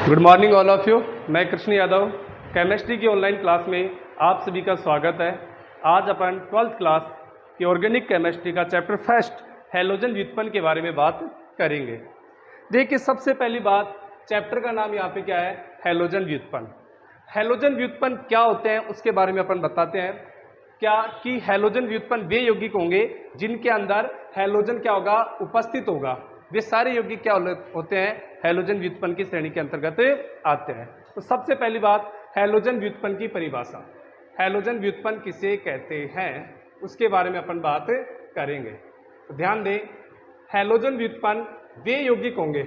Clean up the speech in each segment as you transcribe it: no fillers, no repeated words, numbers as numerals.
Good morning all of you. मैं Krishna Yadav, chemistry की online class में आप सभी का स्वागत है। आज अपन 12th क्लास की ऑर्गेनिक केमिस्ट्री का चैप्टर फर्स्ट हैलोजन व्युत्पन्न के बारे में बात करेंगे। देखिए, सबसे पहली बात, चैप्टर का नाम यहाँ पे क्या है? हैलोजन व्युत्पन्न। हैलोजन व्युत्पन्न क्या होते हैं उसके बारे में अपन बताते हैं। क्या कि हैलोजन व्युत्पन्न वे यौगिक होंगे जिनके अंदर हैलोजन क्या होगा? उपस्थित होगा। वे सारे यौगिक क्या होते हैं? हैलोजन व्युत्पन्न की श्रेणी के अंतर्गत आते हैं। तो सबसे पहली बात, हैलोजन व्युत्पन्न की परिभाषा। हैलोजन व्युत्पन्न किसे कहते हैं उसके बारे में अपन बात करेंगे। तो ध्यान दें, हैलोजन व्युत्पन्न वे यौगिक होंगे,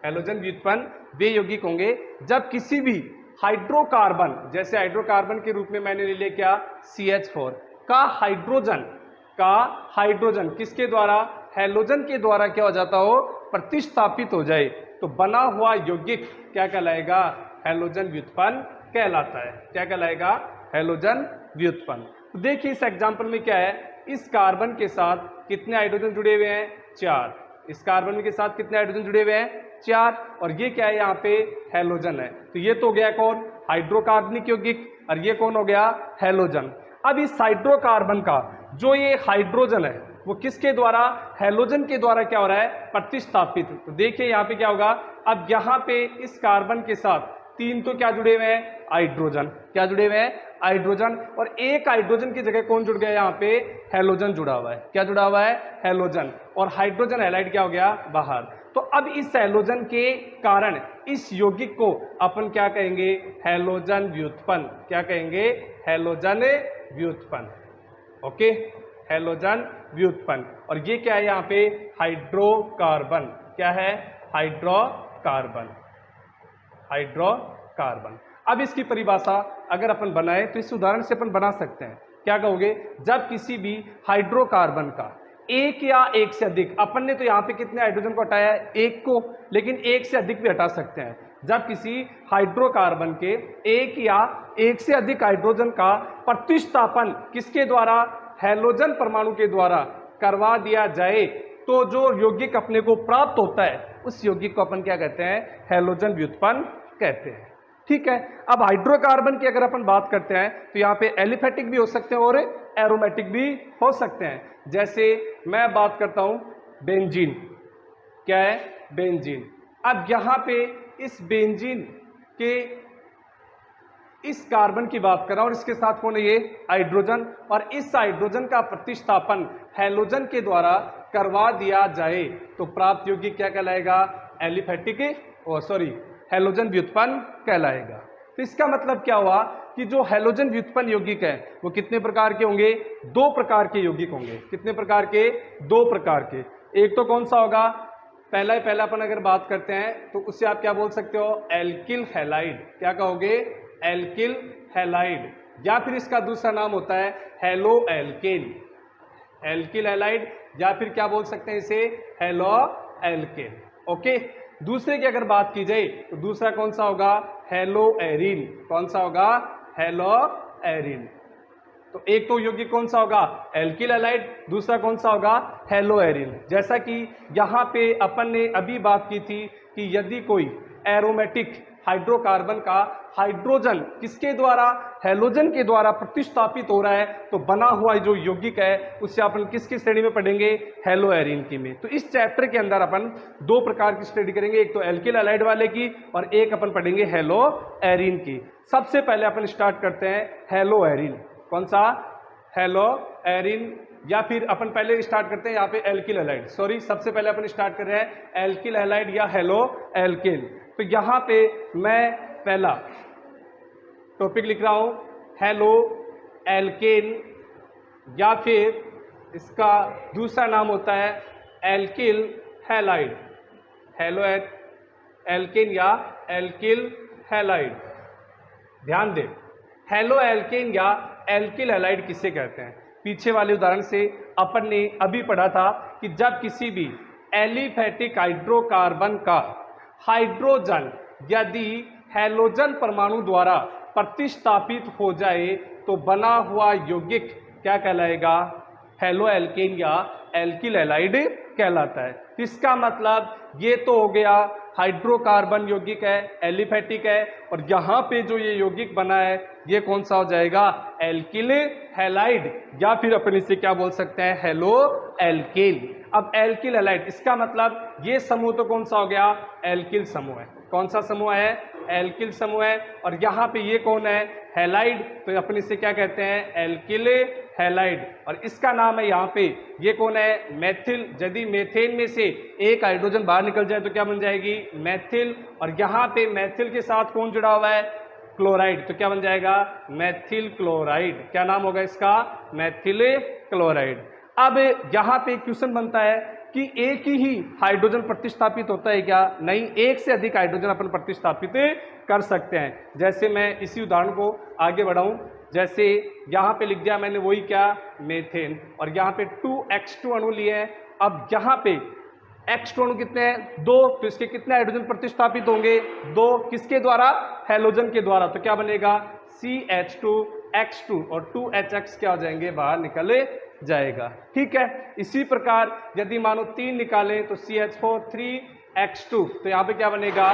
हैलोजन व्युत्पन्न वे यौगिक होंगे जब किसी भी हाइड्रोकार्बन, जैसे हाइड्रोकार्बन के रूप में मैंने ले लिया क्या? CH4 का हाइड्रोजन किसके द्वारा? हैलोजन के द्वारा क्या हो जाता हो? प्रतिस्थापित हो जाए, तो बना हुआ यौगिक क्या कहलाएगा? हैलोजन व्युत्पन्न कहलाता है। क्या कहलाएगा? हैलोजन व्युत्पन्न। तो देखिए, इस एग्जांपल में क्या है? इस कार्बन के साथ कितने हाइड्रोजन जुड़े हुए हैं? 4। इस कार्बन के साथ कितने हाइड्रोजन जुड़े हुए हैं? 4। और ये क्या है? यहाँ पे हैलोजन है। तो ये तो हो गया कौन? हाइड्रोकार्बनिक यौगिक। और ये कौन हो गया? हैलोजन। अब इस हाइड्रोकार्बन का जो ये हाइड्रोजन है वो किसके द्वारा? हैलोजन के द्वारा क्या हो रहा है? प्रतिस्थापित। तो देखिए यहाँ पे क्या होगा? अब यहाँ पे इस कार्बन के साथ 3 तो क्या जुड़े हुए हैं? हाइड्रोजन। क्या जुड़े हुए हैं? हाइड्रोजन। और एक हाइड्रोजन की जगह कौन जुड़ गया? यहाँ पे हैलोजन जुड़ा हुआ है। क्या जुड़ा हुआ है? हैलोजन। और हाइड्रोजन हैलाइड क्या हो गया? बाहर। तो अब इस हैलोजन के कारण इस यौगिक को अपन क्या कहेंगे? हैलोजन व्युत्पन्न। क्या कहेंगे? हैलोजन व्युत्पन्न। ओके, हैलोजन व्युत्पन्न। और ये क्या है? यहाँ पे हाइड्रोकार्बन। क्या है? हाइड्रोकार्बन। हाइड्रोकार्बन। अब इसकी परिभाषा अगर अपन बनाए तो इस उदाहरण से अपन बना सकते हैं। क्या कहोगे? जब किसी भी हाइड्रोकार्बन का एक या एक से अधिक, अपन ने तो यहाँ पे कितने हाइड्रोजन को हटाया है? एक को, लेकिन एक से अधिक भी हटा सकते हैं। जब किसी हाइड्रोकार्बन के एक या एक से अधिक हाइड्रोजन का प्रतिस्थापन किसके द्वारा? हैलोजन परमाणु के द्वारा करवा दिया जाए, तो जो यौगिक अपने को प्राप्त होता है उस यौगिक को अपन क्या कहते हैं? हैलोजन व्युत्पन्न कहते हैं। ठीक है। अब हाइड्रोकार्बन की अगर अपन बात करते हैं तो यहाँ पे एलिफेटिक भी हो सकते हैं और एरोमेटिक भी हो सकते हैं। जैसे मैं बात करता हूं बेंजीन। क्या है? बेंजीन। अब यहाँ पे इस बेंजीन के इस कार्बन की बात कर रहा हूं और इसके साथ कौन है? ये हाइड्रोजन। और इस हाइड्रोजन का प्रतिस्थापन हैलोजन के द्वारा करवा दिया जाए तो प्राप्त यौगिक क्या कहलाएगा? एलिफेटिक, हैलोजन व्युत्पन्न कहलाएगा। तो इसका मतलब क्या हुआ कि जो हैलोजन व्युत्पन्न यौगिक है वो कितने प्रकार के होंगे? 2 प्रकार के यौगिक होंगे। कितने प्रकार के? 2 प्रकार के। एक तो कौन सा होगा? पहला अपन अगर बात करते हैं तो उससे आप क्या बोल सकते हो? Alkyl halide. क्या कहोगे? Alkyl halide. या फिर इसका दूसरा नाम होता है हेलो एल्केन। एल्किल हैलाइड, या फिर क्या बोल सकते हैं इसे? Halo alkane. ओके। दूसरे की अगर बात की जाए तो दूसरा कौन सा होगा? Hello Erin. कौन सा होगा? Hello Erin. तो एक तो यौगिक कौन सा होगा? Alkyl halide. दूसरा कौन सा होगा? Hello Erin. जैसा कि यहाँ पे अपन ने अभी बात की थी कि यदि कोई एरोमेटिक हाइड्रोकार्बन का हाइड्रोजन किसके द्वारा? हैलोजन के द्वारा प्रतिस्थापित हो रहा है, तो बना हुआ जो यौगिक है उससे अपन किसकी श्रेणी में पढ़ेंगे? हेलो एरिन की में। तो इस चैप्टर के अंदर अपन 2 प्रकार की स्टडी करेंगे, एक तो एल्किल हैलाइड वाले की और एक अपन पढ़ेंगे हेलो एरिन की। सबसे पहले अपन स्टार्ट करते हैं हेलो एरिन। कौन सा? Hello Erin. या फिर अपन पहले स्टार्ट करते हैं यहाँ पे एल्किल हैलाइड। सबसे पहले अपन स्टार्ट कर रहे हैं एल्किल हैलाइड या हेलो एल्केन। तो यहाँ पे मैं पहला टॉपिक लिख रहा हूं हेलो एल्केन, या फिर इसका दूसरा नाम होता है एल्किल हैलाइड। हेलो एल्केन या एल्किल हैलाइड। ध्यान दें, हेलो एल्केन या एल्किल हैलाइड किसे कहते हैं? पीछे वाले उदाहरण से अपन ने अभी पढ़ा था कि जब किसी भी एलिफेटिक हाइड्रोकार्बन का हाइड्रोजन यदि हैलोजन परमाणु द्वारा प्रतिस्थापित हो जाए तो बना हुआ यौगिक क्या कहलाएगा? हेलो एल्केन या एल्किल हैलाइड कहलाता है। इसका मतलब ये तो हो गया हाइड्रोकार्बन यौगिक है, एलिफेटिक है, और यहाँ पे जो ये यौगिक बना है ये कौन सा हो जाएगा, एल्किल हैलाइड, या फिर अपन इसे क्या बोल सकते हैं, हेलो एल्किल। अब एल्किल हैलाइड, इसका मतलब ये समूह तो कौन सा हो गया, एल्किल समूह है। कौन सा समूह है, एल्किल समूह है। और यहाँ पे ये कौन है, हैलाइड, तो अपन इसे क्या कहते हैं, एल्किल हैलाइड। और इसका नाम है यहाँ पे, ये कौन है, मेथिल। यदि मेथेन में से एक हाइड्रोजन बाहर निकल जाए तो क्या बन जाएगी, मेथिल। और यहाँ पे मेथिल के साथ कौन जुड़ा हुआ है, क्लोराइड, तो क्या बन जाएगा, मेथिल क्लोराइड। क्या नाम होगा इसका, मेथिल क्लोराइड। अब यहाँ पे क्वेश्चन बनता है कि एक ही हाइड्रोजन प्रतिस्थापित होता है क्या, नहीं, एक से अधिक हाइड्रोजन अपन प्रतिस्थापित कर सकते हैं। जैसे मैं इसी उदाहरण को आगे बढ़ाऊं, जैसे यहाँ पे लिख दिया मैंने वही क्या, मेथेन, और यहाँ पे 2x2 अणु लिए हैं। अब यहाँ पे x2 अणु कितने हैं, 2, तो इसके कितने हाइड्रोजन प्रतिस्थापित होंगे, 2, किसके द्वारा, हैलोजन के द्वारा। तो क्या बनेगा, CH2X2 और 2HX क्या हो जाएंगे, बाहर निकले जाएगा। ठीक है, इसी प्रकार यदि मानो 3 निकालें तो CH4 3X2, तो यहाँ पे क्या बनेगा,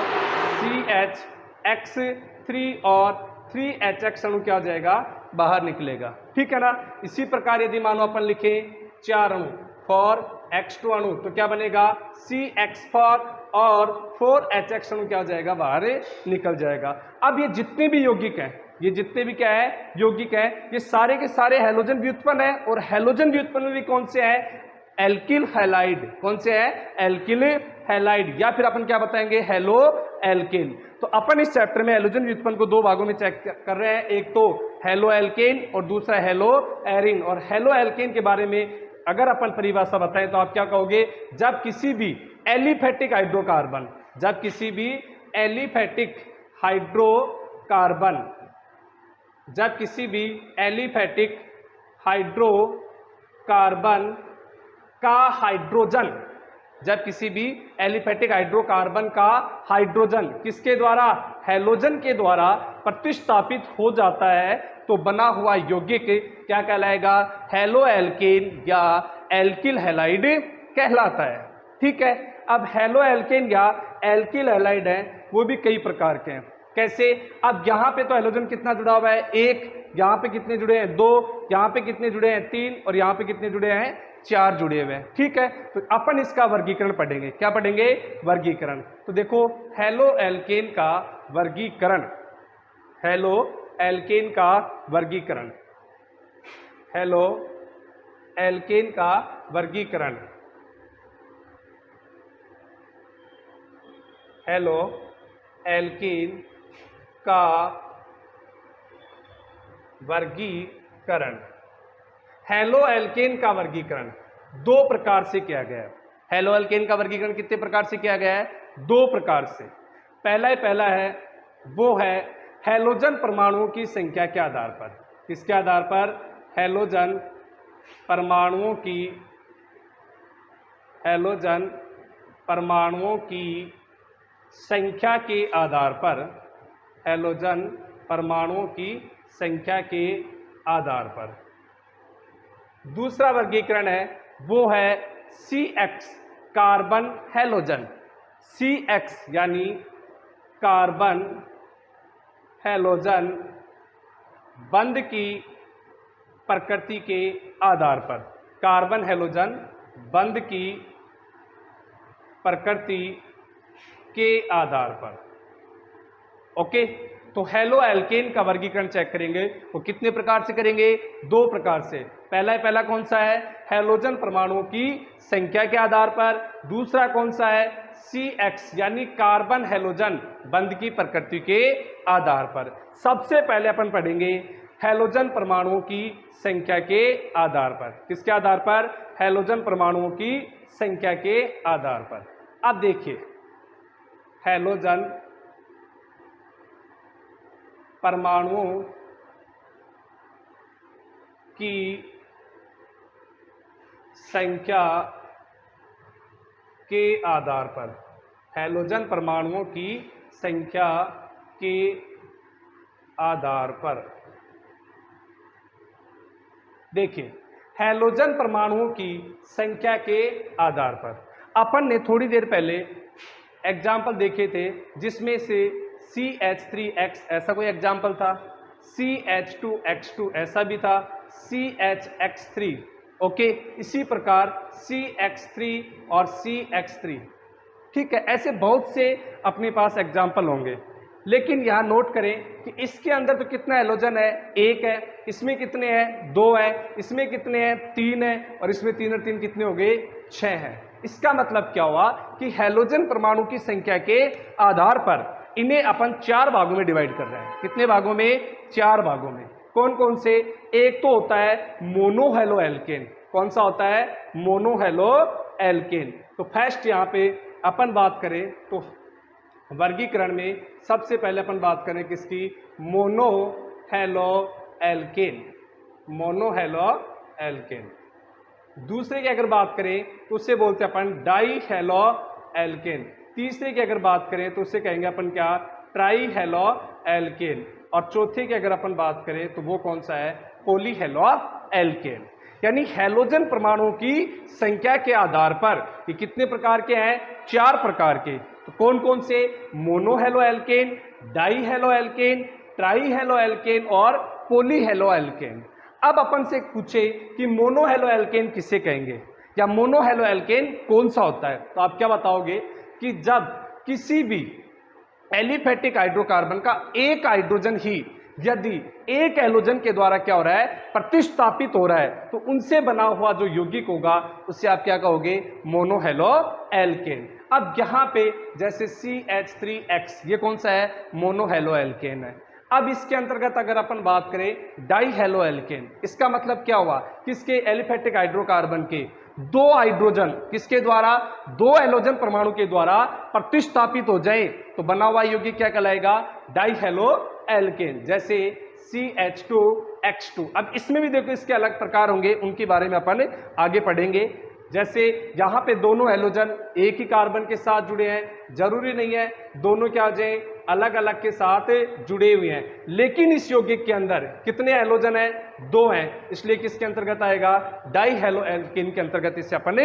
CHX3 और 3HX अणु क्या हो जाएगा, बाहर निकलेगा। ठीक है ना। इसी प्रकार यदि मानो अपन लिखें 4 अणु 4X2 अणु, तो क्या बनेगा, CX4 और 4HX अणु क्या हो जाएगा, बाहर निकल जाएगा। अब ये जितने भी यौगिक हैं, ये जितने भी क्या है, यौगिक है, ये सारे के सारे हैलोजन व्युत्पन्न है। और हैलोजन व्युत्पन्न भी कौन से है, एल्किल हैलाइड। कौन से है, एल्किल हैलाइड, या फिर अपन क्या बताएंगे, हेलो एल्केन। तो अपन इस चैप्टर में हैलोजन व्युत्पन्न को 2 भागों में चेक कर रहे हैं, एक तो हेलो एल्केन और दूसरा हेलो एरिन। और हेलो एल्केन के बारे में अगर अपन परिभाषा बताएं तो आप क्या कहोगे, जब किसी भी एलिफेटिक हाइड्रोकार्बन, जब किसी भी एलिफेटिक हाइड्रोकार्बन, जब किसी भी एलिफेटिक हाइड्रोकार्बन का हाइड्रोजन, जब किसी भी एलिफेटिक हाइड्रोकार्बन का हाइड्रोजन किसके द्वारा, हैलोजन के द्वारा प्रतिस्थापित हो जाता है, तो बना हुआ यौगिक क्या कहलाएगा, हेलो एल्केन या एल्किल हैलाइड कहलाता है। ठीक है। अब हेलो एल्केन या एल्किल हैलाइड है वो भी कई प्रकार के हैं। कैसे, अब यहाँ पे तो हैलोजन कितना जुड़ा हुआ है, 1, यहाँ पे कितने जुड़े हैं, 2, यहाँ पे कितने जुड़े हैं, 3, और यहाँ पे कितने जुड़े हैं, 4 जुड़े हुए हैं। ठीक है, तो अपन इसका वर्गीकरण पढ़ेंगे। क्या पढ़ेंगे, वर्गीकरण। तो देखो, हेलो एल्केन का वर्गीकरण, हेलो एल्केन का वर्गीकरण, हेलो एल्केन का वर्गीकरण, हेलो एल्केन का वर्गीकरण। हेलो एल्केन का वर्गीकरण 2 प्रकार से किया गया है। हेलो एल्केन का वर्गीकरण कितने प्रकार से किया गया है, 2 प्रकार से। पहला है वो है हैलोजन परमाणुओं की संख्या के आधार पर। किसके आधार पर, हैलोजन परमाणुओं की, हैलोजन परमाणुओं की संख्या के आधार पर, हैलोजन परमाणुओं की संख्या के आधार पर। दूसरा वर्गीकरण है वो है CX कार्बन हैलोजन, CX यानी कार्बन हैलोजन बंध की प्रकृति के आधार पर, कार्बन हैलोजन बंध की प्रकृति के आधार पर। ओके, तो हेलो एल्केन का वर्गीकरण चेक करेंगे, वो कितने प्रकार से करेंगे, 2 प्रकार से। पहला कौन सा है, हैलोजन परमाणुओं की संख्या के आधार पर। दूसरा कौन सा है, CX यानी कार्बन हैलोजन बंध की प्रकृति के आधार पर। सबसे पहले अपन पढ़ेंगे हैलोजन परमाणुओं की संख्या के आधार पर। किसके आधार पर, हैलोजन परमाणुओं की संख्या के आधार पर। अब देखिए, हैलोजन परमाणुओं की संख्या के आधार पर, हैलोजन परमाणुओं की संख्या के आधार पर। देखिए, हैलोजन परमाणुओं की संख्या के आधार पर अपन ने थोड़ी देर पहले एग्जाम्पल देखे थे जिसमें से CH3X ऐसा कोई एग्जाम्पल था, CH2X2 ऐसा भी था, CHX3 ओके, इसी प्रकार CX3 और CX3, ठीक है। ऐसे बहुत से अपने पास एग्जाम्पल होंगे, लेकिन यहाँ नोट करें कि इसके अंदर तो कितना हैलोजन है, एक है, इसमें कितने हैं, दो है, इसमें कितने हैं, तीन है, और इसमें तीन और तीन कितने हो गए, छह हैं। इसका मतलब क्या हुआ कि हैलोजन परमाणु की संख्या के आधार पर इन्हें अपन चार भागों में डिवाइड कर रहे हैं। कितने भागों में, चार भागों में। कौन कौन से, एक तो होता है मोनोहेलो एल्केन। कौन सा होता है, मोनोहेलो एल्केन। तो फर्स्ट यहाँ पे अपन बात करें तो वर्गीकरण में सबसे पहले अपन बात करें किसकी, मोनोहेलो एल्केन, मोनोहेलो एल्केन। दूसरे की अगर बात करें तो उससे बोलते हैं अपन डाई हेलो एल्केन। तीसरे की अगर बात करें तो उससे कहेंगे अपन क्या, ट्राई हेलो एल्केन। और चौथे की अगर अपन बात करें तो वो कौन सा है, पॉली हेलो एल्केन। यानी हैलोजन परमाणुओं की संख्या के आधार पर ये कितने प्रकार के हैं, चार प्रकार के। तो कौन कौन से, monohalo alkane, di halo alkane, tri halo alkane और पॉली हेलो एल्केन। अब अपन से पूछे कि मोनोहेलो एल्केन किसे कहेंगे या मोनोहेलो एल्केन कौन सा होता है, तो आप क्या बताओगे कि जब किसी भी एलिफेटिक हाइड्रोकार्बन का एक हाइड्रोजन ही यदि एक हैलोजन के द्वारा क्या हो रहा है, प्रतिस्थापित हो रहा है, तो उनसे बना हुआ जो यौगिक होगा उससे आप क्या कहोगे, मोनोहेलो एल्केन। अब यहाँ पे जैसे CH3X ये कौन सा है, मोनोहेलो एल्केन है। अब इसके अंतर्गत अगर अपन बात करें डाई हेलो एल्केन, इसका मतलब क्या हुआ कि इसके एलिफेटिक हाइड्रोकार्बन के दो हाइड्रोजन किसके द्वारा, दो हैलोजन परमाणु के द्वारा प्रतिस्थापित हो जाए तो बना हुआ यौगिक क्या कहलाएगा, डाई हेलो एल्केन। जैसे CH2X2। अब इसमें भी देखो इसके अलग प्रकार होंगे, उनके बारे में अपन आगे पढ़ेंगे। जैसे यहाँ पे दोनों हैलोजन एक ही कार्बन के साथ जुड़े हैं, जरूरी नहीं है दोनों क्या हो जाए, अलग अलग के साथ जुड़े हुए हैं, लेकिन इस यौगिक के अंदर कितने हैलोजन हैं, दो हैं, इसलिए किसके अंतर्गत आएगा, डाई हेलो एल्केन के अंतर्गत इसे अपन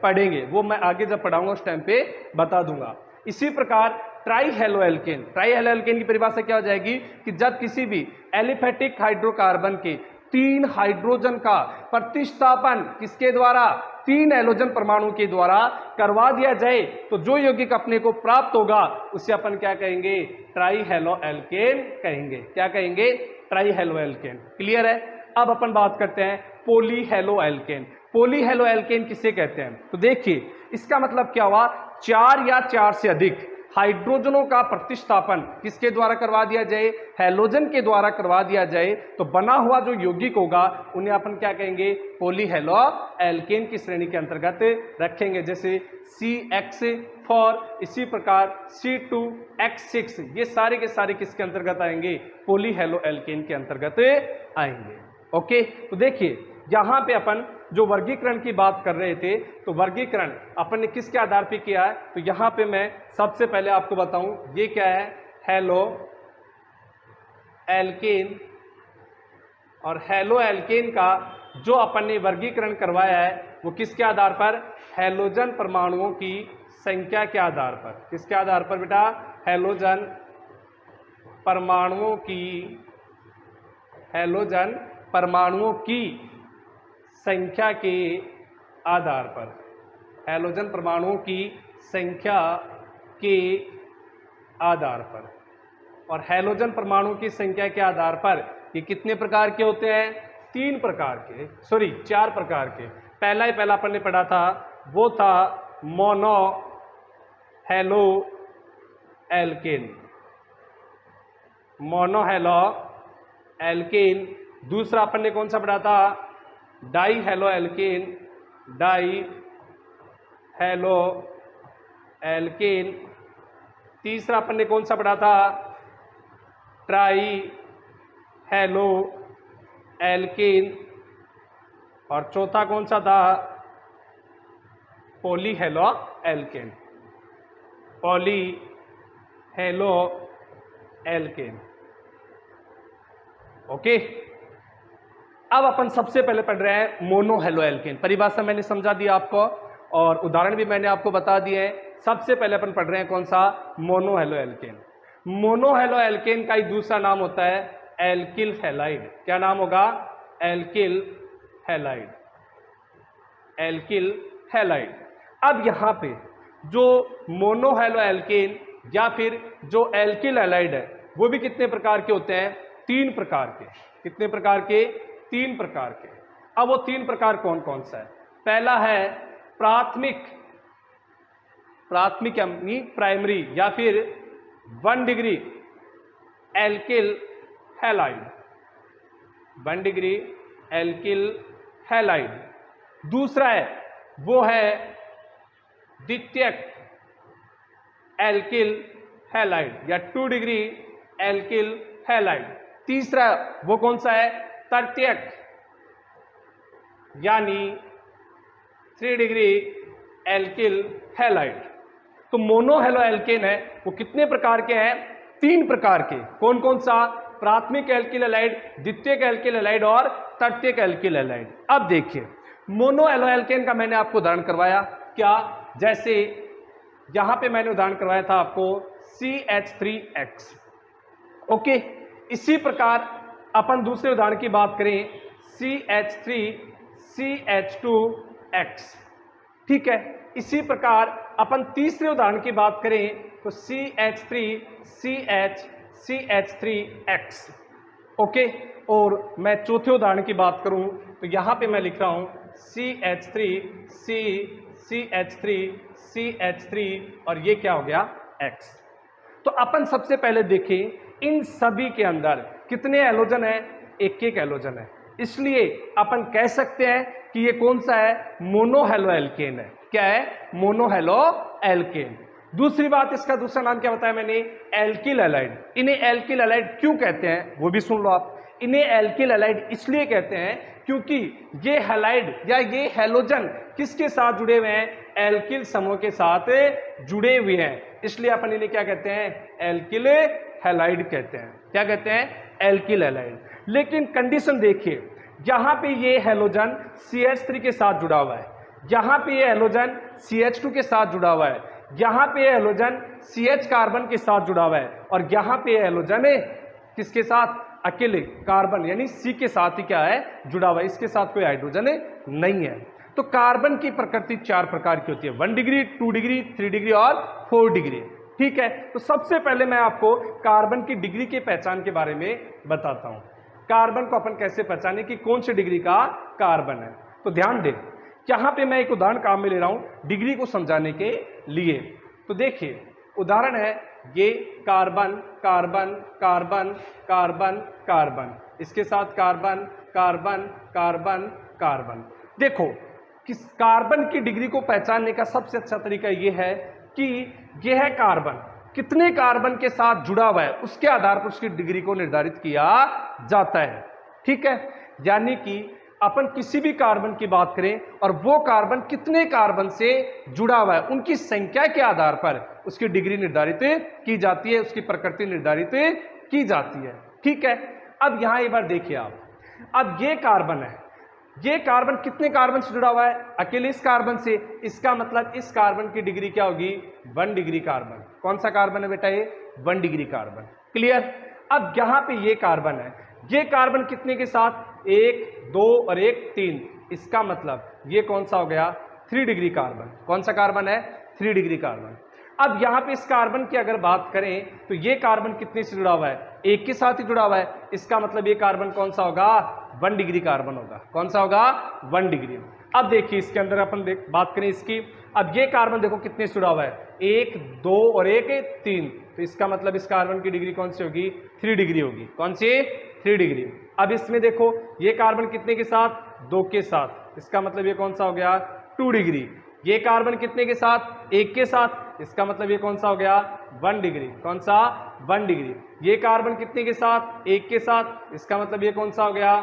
पढ़ेंगे। वो मैं आगे जब पढ़ाऊंगा उस टाइम पे बता दूंगा। इसी प्रकार try halo alkane, tri halo alkene की परिभाषा क्या हो जाएगी कि जब किसी भी एलिफेटिक हाइड्रोकार्बन के तीन हाइड्रोजन का प्रतिस्थापन किसके द्वारा, तीन हैलोजन परमाणु के द्वारा करवा दिया जाए तो जो यौगिक अपने को प्राप्त होगा उसे अपन क्या कहेंगे, ट्राई हेलो एल्केन कहेंगे। क्या कहेंगे, ट्राई हेलो एल्केन। क्लियर है। अब अपन बात करते हैं poly halo alkene. Poly halo alkene किसे कहते हैं, तो देखिए इसका मतलब क्या हुआ, चार या चार से अधिक हाइड्रोजनों का प्रतिस्थापन किसके द्वारा करवा दिया जाए, हैलोजन के द्वारा करवा दिया जाए तो बना हुआ जो यौगिक होगा उन्हें अपन क्या कहेंगे, पॉली हेलो एल्केन की श्रेणी के अंतर्गत रखेंगे। जैसे CX4, इसी प्रकार C2X6, ये सारे के सारे किसके अंतर्गत आएंगे, पॉली हेलो एल्केन के अंतर्गत आएंगे। ओके, तो देखिए यहाँ पे अपन जो वर्गीकरण की बात कर रहे थे तो वर्गीकरण अपन ने किसके आधार पे किया है, तो यहाँ पे मैं सबसे पहले आपको बताऊं ये क्या है, हेलो एल्केन। और हेलो एल्केन का जो अपन ने वर्गीकरण करवाया है वो किसके आधार पर, हैलोजन परमाणुओं की संख्या के आधार पर। किसके आधार पर बेटा, हैलोजन परमाणुओं की, हैलोजन परमाणुओं की संख्या के आधार पर, हैलोजन परमाणुओं की संख्या के आधार पर। और हैलोजन परमाणु की संख्या के आधार पर ये कितने प्रकार के होते हैं, तीन प्रकार के, सॉरी चार प्रकार के। पहला अपन ने पढ़ा था वो था mono halo alkane, mono halo alkane. दूसरा अपन ने कौन सा पढ़ा था, die halo alkene, di halo alkene. तीसरा अपन ने कौन सा पढ़ा था, ट्राई हेलो एल्केन। और चौथा कौन सा था, poly halo alkene, poly halo alkene. Okay, अब अपन सबसे पहले पढ़ रहे हैं मोनो हेलो एल्केन। परिभाषा मैंने समझा दी आपको और उदाहरण भी मैंने आपको बता दिए हैं। सबसे पहले अपन पढ़ रहे हैं कौन सा, mono halo alkane. Mono halo alkane का ही दूसरा नाम होता है एल्किल हैलाइड। क्या नाम होगा, एल्किल हैलाइड, एल्किल हैलाइड। अब यहां पे जो मोनो हेलो एल्केन या फिर जो एल्किल हैलाइड है वो भी कितने प्रकार के होते हैं, 3 प्रकार के। कितने प्रकार के, 3 प्रकार के। अब वो 3 प्रकार कौन कौन सा है, पहला है प्राथमिक, प्राथमिक यानी प्राइमरी या फिर 1 degree alkyl halide, 1 degree alkyl halide. दूसरा है वो है द्वितीयक एल्किल हैलाइड या 2 डिग्री एल्किल हैलाइड। तीसरा वो कौन सा है, तृतीयक यानी 3 डिग्री एल्किल हैलाइड। तो मोनो हेलो एल्केन है वो कितने प्रकार के हैं, 3 प्रकार के। कौन कौन सा, प्राथमिक एल्किल हैलाइड, द्वितीयक एल्किल हैलाइड और तृतीयक एल्किल हैलाइड। अब देखिए मोनो हेलो एल्केन का मैंने आपको उदाहरण करवाया क्या, जैसे यहां पे मैंने उदाहरण करवाया था आपको CH3X। ओके, इसी प्रकार अपन दूसरे उदाहरण की बात करें CH3CH2X। ठीक है, इसी प्रकार अपन तीसरे उदाहरण की बात करें तो CH3CH3X। ओके, और मैं चौथे उदाहरण की बात करूं तो यहां पे मैं लिख रहा हूं CH3 और ये क्या हो गया, X। तो अपन सबसे पहले देखें इन सभी के अंदर कितने हैलोजन है, एक एक हैलोजन है, इसलिए अपन कह सकते हैं कि ये कौन सा है, मोनो हेलो एल्केन है। क्या है, मोनो हेलो एल्केन। दूसरी बात, इसका दूसरा नाम क्या बताया मैंने, एल्किल हैलाइड। इन्हें एल्किल हैलाइड क्यों कहते हैं वो भी सुन लो आप। इन्हें एल्किल हैलाइड इसलिए कहते हैं क्योंकि ये हैलाइड या ये हैलोजन किसके साथ जुड़े हुए हैं, एल्किल समूह के साथ जुड़े हुए हैं, इसलिए अपन इन्हें क्या कहते हैं, एल्किल हैलाइड कहते हैं। क्या कहते हैं, एल्किल हैलाइड। लेकिन कंडीशन देखिए, यहां पे ये हैलोजन CH3 के साथ जुड़ा हुआ है, यहां पे ये हैलोजन CH2 के साथ जुड़ा हुआ है, यहां पे ये हैलोजन CH कार्बन के साथ जुड़ा हुआ है, और यहां पे ये हैलोजन किसके साथ, अकेले कार्बन यानी C के साथ ही क्या है, जुड़ा हुआ है, इसके साथ कोई हाइड्रोजन नहीं है। तो कार्बन की प्रकृति 4 प्रकार की होती है, 1 डिग्री, 2 डिग्री, 3 डिग्री और 4 डिग्री। ठीक है, तो सबसे पहले मैं आपको कार्बन की डिग्री के पहचान के बारे में बताता हूं। कार्बन को अपन कैसे पहचाने कि कौन सी डिग्री का कार्बन है, तो ध्यान दें, यहां पे मैं एक उदाहरण काम में ले रहा हूं डिग्री को समझाने के लिए। तो देखिए उदाहरण है ये carbon carbon carbon carbon carbon, इसके साथ कार्बन कार्बन कार्बन कार्बन। देखो किस कार्बन की डिग्री को पहचानने का सबसे अच्छा तरीका यह है कि यह कार्बन कितने कार्बन के साथ जुड़ा हुआ है उसके आधार पर उसकी डिग्री को निर्धारित किया जाता है। ठीक है, यानी कि अपन किसी भी कार्बन की बात करें और वो कार्बन कितने कार्बन से जुड़ा हुआ है उनकी संख्या के आधार पर उसकी डिग्री निर्धारित की जाती है, उसकी प्रकृति निर्धारित की जाती है। ठीक है, अब यहां एक बार देखिए आप, अब ये कार्बन है, ये कार्बन कितने कार्बन से जुड़ा हुआ है, अकेले इस कार्बन से, इसका मतलब इस कार्बन की डिग्री क्या होगी, 1 डिग्री कार्बन। कौन सा कार्बन है बेटा, ये 1 डिग्री कार्बन। क्लियर। अब यहां पे ये कार्बन है, ये कार्बन कितने के साथ, 1 2 और 1 3, इसका मतलब ये कौन सा हो गया, 3 डिग्री कार्बन। कौन सा कार्बन है, 3 डिग्री कार्बन। अब यहां पे इस कार्बन की अगर बात करें तो ये कार्बन कितने से जुड़ा हुआ है, 1 के साथ ही जुड़ा हुआ है, इसका मतलब ये कार्बन कौन सा होगा, 1 डिग्री कार्बन होगा। कौन सा होगा, 1 डिग्री। अब देखिए इसके अंदर अपन बात करें इसकी, अब ये कार्बन देखो कितने से जुड़ा हुआ है, 1 2 और 1 3, तो इसका मतलब इस कार्बन की डिग्री कौन सी होगी, 3 डिग्री होगी। कौन सी, 3 डिग्री। अब इसमें देखो ये कार्बन कितने के साथ, 2 के साथ, इसका मतलब ये कौन सा हो गया, 2 डिग्री। ये कार्बन कितने के साथ, 1 के साथ, इसका मतलब ये कौन सा हो गया, 1 डिग्री। कौन सा, 1 डिग्री। ये कार्बन कितने के साथ, 1 के साथ, इसका मतलब ये कौन सा हो गया,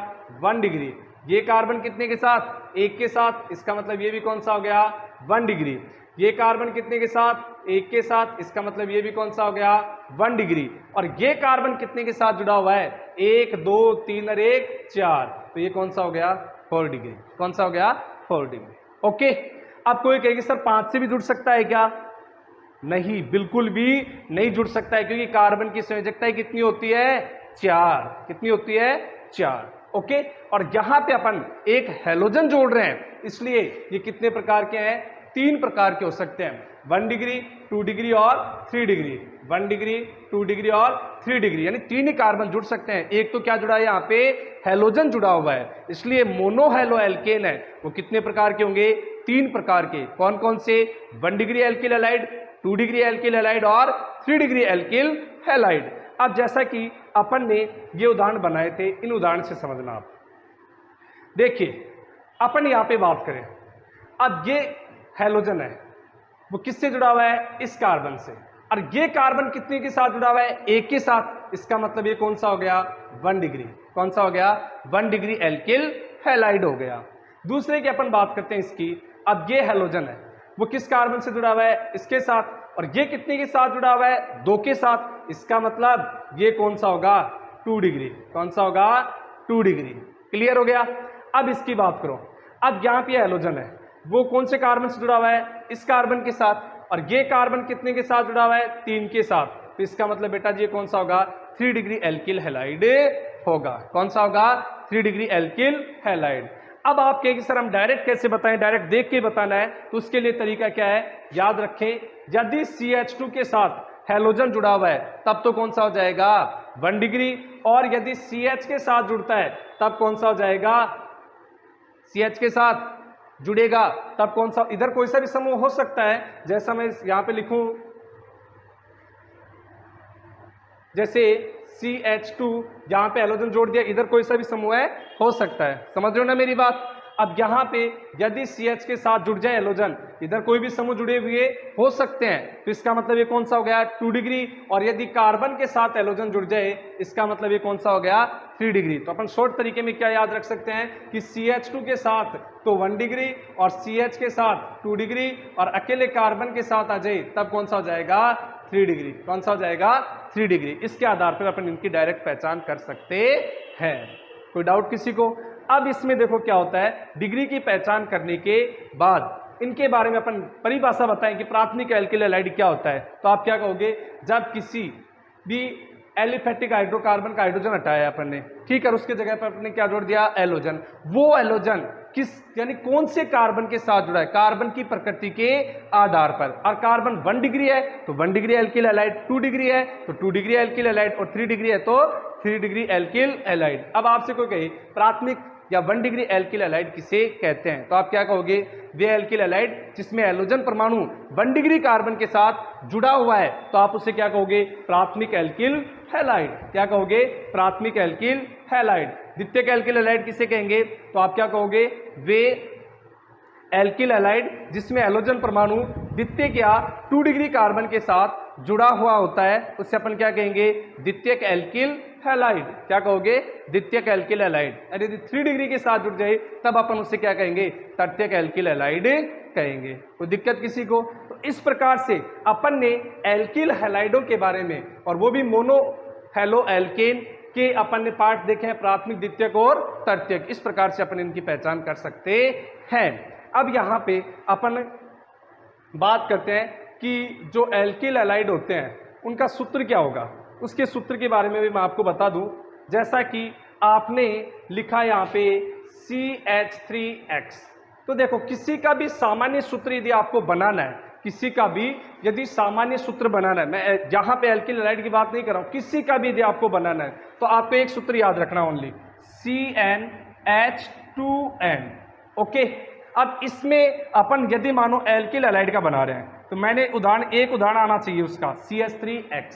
1 डिग्री। ये कार्बन कितने के साथ, 1 के साथ, इसका मतलब ये भी कौन सा हो गया, 1 डिग्री। ये कार्बन कितने के साथ, 1 के साथ, इसका मतलब ये भी कौन सा हो गया, 1 डिग्री। और ये कार्बन कितने के साथ जुड़ा हुआ है, 1 2 3 और 1 4, तो ये कौन सा हो गया, 4 डिग्री। कौन सा हो गया, 4 डिग्री। ओके, अब कोई कहेगी सर 5 से भी जुड़ सकता है क्या, नहीं, बिल्कुल भी नहीं जुड़ सकता है, क्योंकि कार्बन की संयोजकता कितनी होती है? 4। कितनी होती है? 4। ओके, और यहां पे अपन एक हैलोजन जोड़ रहे हैं, इसलिए ये कितने प्रकार के हैं? 3 प्रकार के हो सकते हैं, 1 डिग्री, 2 डिग्री और 3 डिग्री। 1 डिग्री, 2 डिग्री और 3 डिग्री, यानी 3 ही कार्बन जुड़ सकते हैं। एक तो क्या जुड़ा है यहाँ पे? हैलोजन जुड़ा हुआ है, इसलिए मोनोहैलो एल्केन है। वो कितने प्रकार के होंगे? 3 प्रकार के। कौन कौन से? 1 degree alkyl halide, 2 degree alkyl halide और 3 डिग्री एल्किल हैलाइड। अब जैसा कि अपन ने ये उदाहरण बनाए थे, इन उदाहरण से समझना आप। देखिए, अपन यहाँ पे बात करें, अब ये हैलोजन है, वो किससे जुड़ा हुआ है? इस कार्बन से। और ये कार्बन कितने के साथ जुड़ा हुआ है? 1 के साथ। इसका मतलब ये कौन सा हो गया? 1 डिग्री। कौन सा हो गया? 1 डिग्री एल्किल हैलाइड हो गया। दूसरे की अपन बात करते हैं इसकी। अब ये हैलोजन है, वो किस कार्बन से जुड़ा हुआ है? इसके साथ। और ये कितने के साथ जुड़ा हुआ है? 2 के साथ। इसका मतलब ये कौन सा होगा? 2 डिग्री। कौन सा होगा? 2 डिग्री। क्लियर हो गया? अब इसकी बात करो। अब यहाँ पे हैलोजन है, वो कौन से कार्बन से जुड़ा हुआ है? इस कार्बन के साथ। और ये कार्बन कितने के साथ जुड़ा हुआ है? 3 के साथ। तो इसका मतलब बेटा जी कौन सा होगा? 3 डिग्री एल्किल हैलाइड होगा। कौन सा होगा? 3 डिग्री एल्किल हैलाइड। अब आप कहेंगे सर हम डायरेक्ट कैसे बताएं, डायरेक्ट देख के बताना है, तो उसके लिए तरीका क्या है? याद रखें, यदि CH2 के साथ हैलोजन जुड़ा हुआ है तब तो कौन सा हो जाएगा? 1 डिग्री। और यदि CH के साथ जुड़ता है तब कौन सा हो जाएगा? CH के साथ जुड़ेगा तब कौन सा? इधर कोई सा भी समूह हो सकता है, जैसा मैं यहां पे लिखूं, जैसे CH2, यहां पे हैलोजन जोड़ दिया, इधर कोई सा भी समूह है, हो सकता है। समझ रहे हो ना मेरी बात? अब यहां पे यदि CH के साथ जुड़ जाए हैलोजन, इधर कोई भी समूह जुड़े हुए हो सकते हैं, तो इसका मतलब ये कौन सा हो गया? 2 डिग्री। और यदि कार्बन के साथ हैलोजन जुड़ जाए, इसका मतलब ये कौन सा हो गया? 3 डिग्री। तो अपन शॉर्ट तरीके में क्या याद रख सकते हैं कि CH2 के साथ तो 1 डिग्री और CH के साथ 2 डिग्री, और अकेले कार्बन के साथ आ जाए तब कौन सा हो जाएगा? 3 डिग्री। कौन सा हो जाएगा? 3 डिग्री। इसके आधार पर अपन इनकी डायरेक्ट पहचान कर सकते हैं। कोई डाउट किसी को? अब इसमें देखो क्या होता है, डिग्री की पहचान करने के बाद इनके बारे में अपन परिभाषा बताएं कि प्राथमिक एल्किल हैलाइड क्या होता है। तो आप क्या कहोगे? जब किसी भी एलिफेटिक हाइड्रोकार्बन का हाइड्रोजन हटाया अपन ने, ठीक है, उसके जगह पर अपने क्या जोड़ दिया? हैलोजन। वो हैलोजन किस, यानी कौन से कार्बन के साथ जुड़ा है? कार्बन की प्रकृति के आधार पर। और कार्बन 1 डिग्री है तो 1 डिग्री एल्किल हैलाइड, 2 डिग्री है तो 2 डिग्री एल्किल हैलाइड, और 3 डिग्री है तो 3 डिग्री एल्किल हैलाइड। अब आपसे कोई कहे प्राथमिक या 1 डिग्री एल्किल हैलाइड किसे कहते हैं, तो आप क्या कहोगे? वे एल्किल हैलाइड जिसमें हैलोजन परमाणु 1 डिग्री कार्बन के साथ जुड़ा हुआ है, तो आप उसे क्या कहोगे? प्राथमिक एल्किल हैलाइड। क्या कहोगे? प्राथमिक एल्किल हैलाइड। द्वितीयक एल्किल हैलाइड किसे कहेंगे? तो आप क्या कहोगे? वे एल्किल हैलाइड जिसमें हैलोजन परमाणु द्वितीयक या 2 डिग्री कार्बन के साथ जुड़ा हुआ होता है, उससे अपन क्या कहेंगे? द्वितीयक एल्किल हैलाइड। क्या कहोगे? द्वितीयक एल्किल हैलाइड। और यदि 3 डिग्री के साथ जुड़ जाए तब अपन उससे क्या कहेंगे? तृतीयक एल्किल हैलाइड कहेंगे। कोई दिक्कत किसी को? तो इस प्रकार से अपन ने एल्किल हैलाइडों के बारे में, और वो भी मोनो हैलो एल्केन के अपन ने पार्ट देखे हैं, प्राथमिक, द्वितीयक और तृतीयक। इस प्रकार से अपन इनकी पहचान कर सकते हैं। अब यहाँ पे अपन बात करते हैं कि जो एल्किल हैलाइड होते हैं उनका सूत्र क्या होगा। उसके सूत्र के बारे में भी मैं आपको बता दूं, जैसा कि आपने लिखा यहाँ पे CH3X। तो देखो, किसी का भी सामान्य सूत्र यदि आपको बनाना है, किसी का भी यदि सामान्य सूत्र बनाना है, मैं यहाँ पे एल्किल हैलाइड की बात नहीं कर रहा हूँ, किसी का भी यदि आपको बनाना है तो आपको एक सूत्र याद रखना, ओनली CnH2n। ओके, अब इसमें अपन यदि मानो एल्किल हैलाइड का बना रहे हैं, तो मैंने एक उदाहरण आना चाहिए उसका CH3X।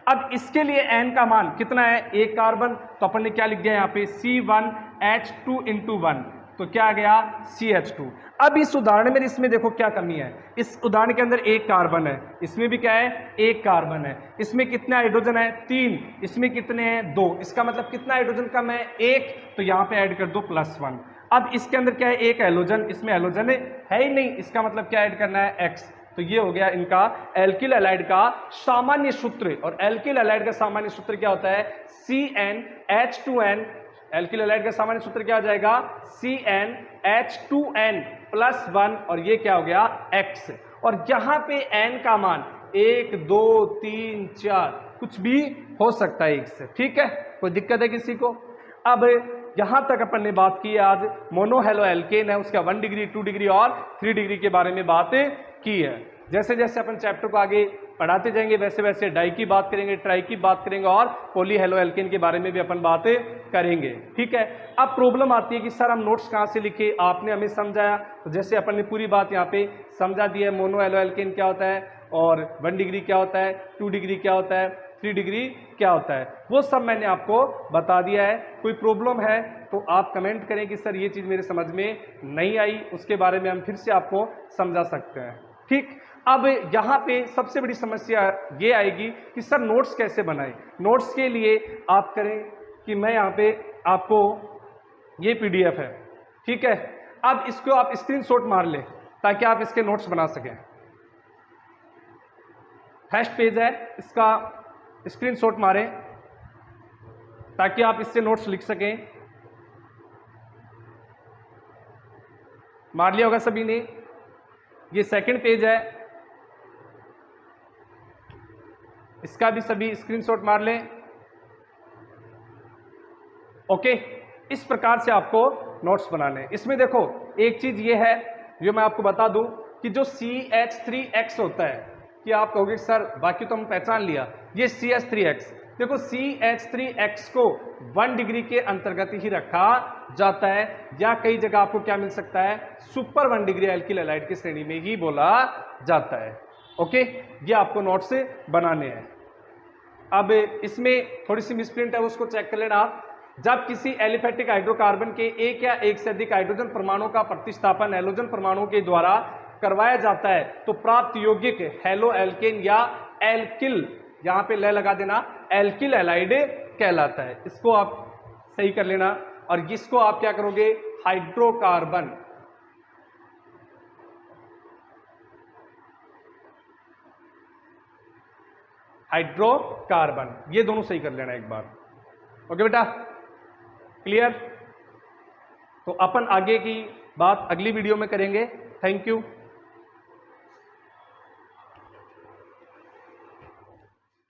अब इसके लिए n का मान कितना है? 1 कार्बन, तो अपन ने क्या लिख दिया यहाँ पे? C1H2 × 1, तो क्या आ गया? CH2। अब इस उदाहरण में इसमें देखो क्या कमी है। इस उदाहरण के अंदर 1 कार्बन है, इसमें भी क्या है? 1 कार्बन है। इसमें कितने हाइड्रोजन है? 3। इसमें कितने हैं? 2। इसका मतलब कितना हाइड्रोजन कम है? 1। तो यहाँ पे ऐड कर दो +1। अब इसके अंदर क्या है? 1 हैलोजन, इसमें हैलोजन है ही नहीं, इसका मतलब क्या ऐड करना है? X। तो ये हो गया इनका एल्किल हैलाइड का सामान्य सूत्र। और एल्किल हैलाइड का सामान्य सूत्र क्या होता है? CnH2n। एल्किल हैलाइड का सामान्य सूत्र क्या आ जाएगा? CnH2n +1, और ये क्या हो गया? X। और यहाँ पे n का मान 1 2 3 4 कुछ भी हो सकता है एक से, ठीक है, कोई दिक्कत है किसी को? अब यहां तक अपन ने बात की आज मोनो हेलो एल्केन है उसका 1 डिग्री 2 डिग्री और 3 डिग्री के बारे में बात की है। जैसे जैसे अपन चैप्टर को आगे पढ़ाते जाएंगे वैसे वैसे डाई की बात करेंगे, ट्राई की बात करेंगे और पॉली हेलो एल्केन के बारे में भी अपन बातें करेंगे, ठीक है। अब प्रॉब्लम आती है कि सर हम नोट्स कहाँ से लिखे, आपने हमें समझाया, तो जैसे अपन ने पूरी बात यहाँ पे समझा दी है, मोनो हेलो एल्केन क्या होता है और 1 डिग्री क्या होता है, 2 डिग्री क्या होता है, 3 डिग्री क्या होता है, वो सब मैंने आपको बता दिया है। कोई प्रॉब्लम है तो आप कमेंट करें कि सर ये चीज़ मेरे समझ में नहीं आई, उसके बारे में हम फिर से आपको समझा सकते हैं, ठीक। अब यहाँ पे सबसे बड़ी समस्या ये आएगी कि सर नोट्स कैसे बनाएं। नोट्स के लिए आप करें कि मैं यहाँ पे आपको ये PDF है, ठीक है, अब इसको आप स्क्रीनशॉट मार लें ताकि आप इसके नोट्स बना सकें। फर्स्ट पेज है, इसका स्क्रीनशॉट मारें ताकि आप इससे नोट्स लिख सकें। मार लिया होगा सभी ने। ये सेकंड पेज है, इसका भी सभी स्क्रीनशॉट मार लें। ओके, इस प्रकार से आपको नोट्स बनाने। इसमें देखो एक चीज ये है जो मैं आपको बता दूं कि जो CH3X होता है, कि आप कहोगे सर बाकी तो हम पहचान लिया, ये CH3X, देखो CH3X को 1 डिग्री के अंतर्गत ही रखा जाता है, या कई जगह आपको क्या मिल सकता है, सुपर 1 डिग्री एल्किल हैलाइड की श्रेणी में ही बोला जाता है। ओके, ये आपको नोट से बनाने हैं। अब इसमें थोड़ी सी मिसप्रिंट है, उसको चेक कर लेना आप। जब किसी एलिफेटिक हाइड्रोकार्बन के एक या एक से अधिक हाइड्रोजन परमाणु का प्रतिस्थापन हैलोजन परमाणु के द्वारा करवाया जाता है तो प्राप्त यौगिक हेलो एल्केन या एल्किल, यहां पे ल लगा देना, एल्किल हैलाइड कहलाता है। इसको आप सही कर लेना। और इसको आप क्या करोगे, हाइड्रोकार्बन, हाइड्रोकार्बन, ये दोनों सही कर लेना एक बार। ओके बेटा, क्लियर? तो अपन आगे की बात अगली वीडियो में करेंगे। Thank you.